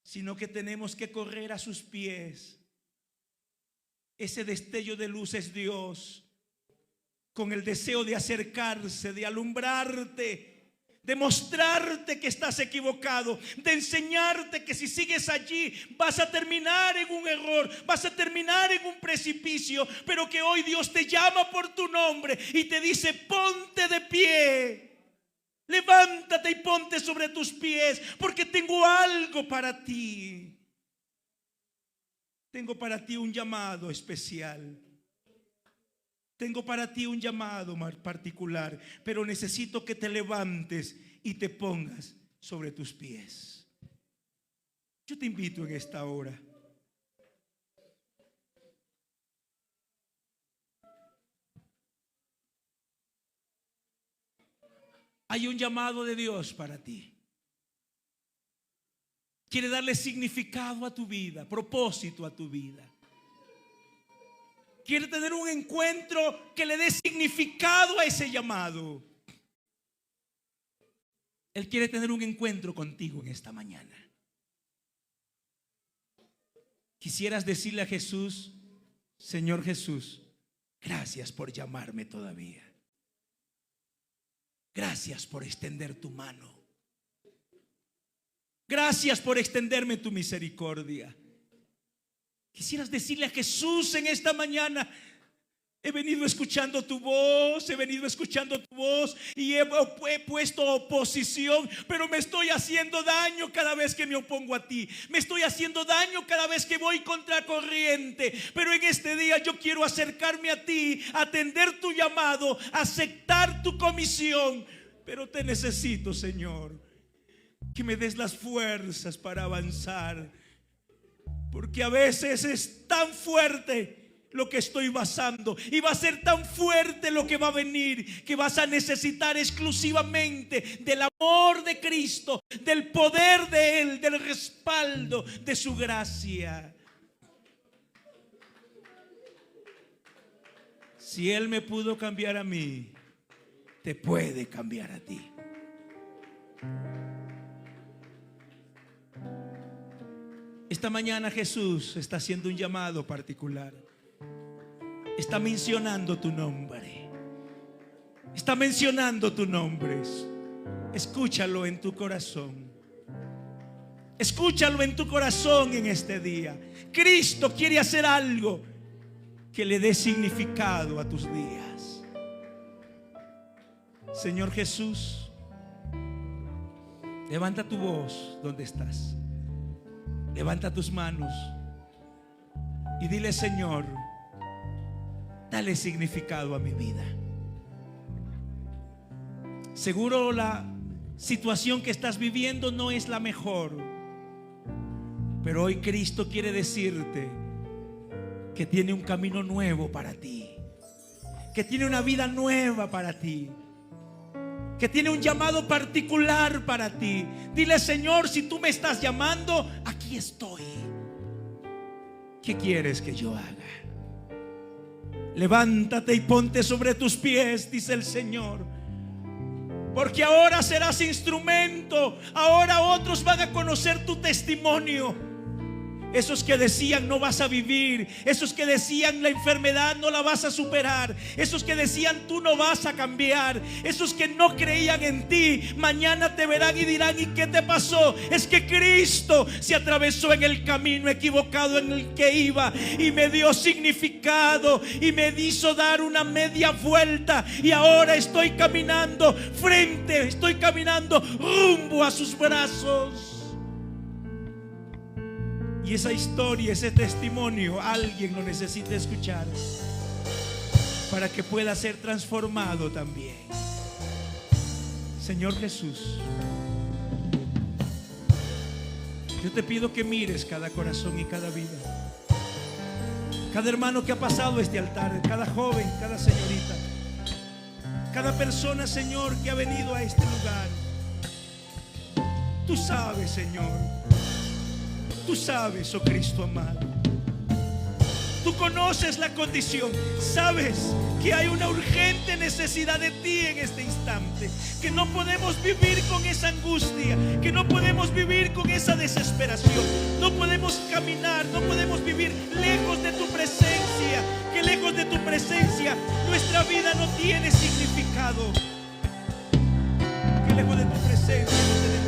sino que tenemos que correr a sus pies. Ese destello de luz es Dios, con el deseo de acercarse, de alumbrarte, de mostrarte que estás equivocado, de enseñarte que si sigues allí vas a terminar en un error, vas a terminar en un precipicio, pero que hoy Dios te llama por tu nombre y te dice: ponte de pie, levántate y ponte sobre tus pies, porque tengo algo para ti. Tengo para ti un llamado especial. Tengo para ti un llamado más particular, pero necesito que te levantes y te pongas sobre tus pies. Yo te invito en esta hora. Hay un llamado de Dios para ti. Quiere darle significado a tu vida, propósito a tu vida. Quiere tener un encuentro que le dé significado a ese llamado. Él quiere tener un encuentro contigo en esta mañana. Quisieras decirle a Jesús: Señor Jesús, gracias por llamarme todavía. Gracias por extender tu mano. Gracias por extenderme tu misericordia. Quisieras decirle a Jesús en esta mañana: he venido escuchando tu voz, he venido escuchando tu voz y he puesto oposición, pero me estoy haciendo daño cada vez que me opongo a ti. Me estoy haciendo daño cada vez que voy contra corriente. Pero en este día yo quiero acercarme a ti, atender tu llamado, aceptar tu comisión. Pero te necesito, Señor, que me des las fuerzas para avanzar, porque a veces es tan fuerte lo que estoy pasando y va a ser tan fuerte lo que va a venir, que vas a necesitar exclusivamente del amor de Cristo, del poder de Él, del respaldo de su gracia. Si Él me pudo cambiar a mí, te puede cambiar a ti. Esta mañana Jesús está haciendo un llamado particular. Está mencionando tu nombre. Está mencionando tu nombre. Escúchalo en tu corazón. Escúchalo en tu corazón en este día. Cristo quiere hacer algo que le dé significado a tus días. Señor Jesús, levanta tu voz donde estás. Levanta tus manos y dile: Señor, dale significado a mi vida. Seguro la situación que estás viviendo no es la mejor, pero hoy Cristo quiere decirte que tiene un camino nuevo para ti, que tiene una vida nueva para ti, que tiene un llamado particular para ti. Dile: Señor, si tú me estás llamando, aquí estoy. ¿Qué quieres que yo haga? Levántate y ponte sobre tus pies, dice el Señor, porque ahora serás instrumento. Ahora otros van a conocer tu testimonio. Esos que decían no vas a vivir, esos que decían la enfermedad no la vas a superar, esos que decían tú no vas a cambiar, esos que no creían en ti, mañana te verán y dirán: ¿y qué te pasó? Es que Cristo se atravesó en el camino equivocado en el que iba y me dio significado y me hizo dar una media vuelta, y ahora estoy caminando estoy caminando rumbo a sus brazos. Y esa historia, ese testimonio, alguien lo necesita escuchar para que pueda ser transformado también. Señor Jesús, yo te pido que mires cada corazón y cada vida, cada hermano que ha pasado este altar, cada joven, cada señorita, cada persona, Señor, que ha venido a este lugar. Tú sabes, Señor. Tú sabes, oh Cristo amado. Tú conoces la condición. Sabes que hay una urgente necesidad de ti en este instante. Que no podemos vivir con esa angustia. Que no podemos vivir con esa desesperación. No podemos caminar, no podemos vivir lejos de tu presencia. Que lejos de tu presencia nuestra vida no tiene significado. Que lejos de tu presencia no tenemos